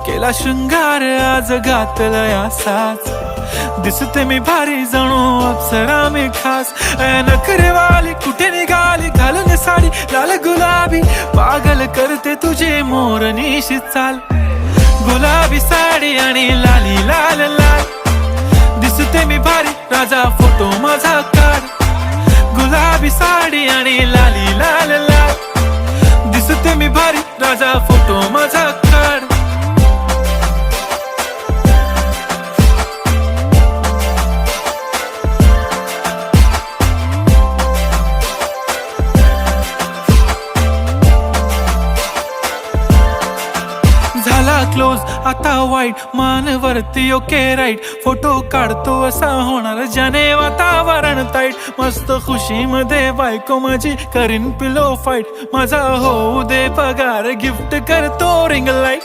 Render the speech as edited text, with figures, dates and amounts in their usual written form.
केला शृंगार आज घातला असाच, दिसते मी भारी जणू अप्सरा मी खास. नखरेवाली कुठे निघाली घालून साडी लाल गुलाबी, पागल करते तुझे मोरनीशी चाल. गुलाबी साडी आणि लाली लाल लाल, दिसते मी भारी राजा फोटो माझा काढ. गुलाबी साडी आणि लाली लाल लाल, दिसते मी भारी राजा फोटो माझा काढ. झाला क्लोज आता वाईट, मान वरती ओके राईट. फोटो काढतो असा होणार ज्याने वातावरण ताईट. मस्त खुशी मध्ये बायको माझी करीन पिलो फाईट. माझा होऊ दे पगार गिफ्ट करतो रिंग लाईट.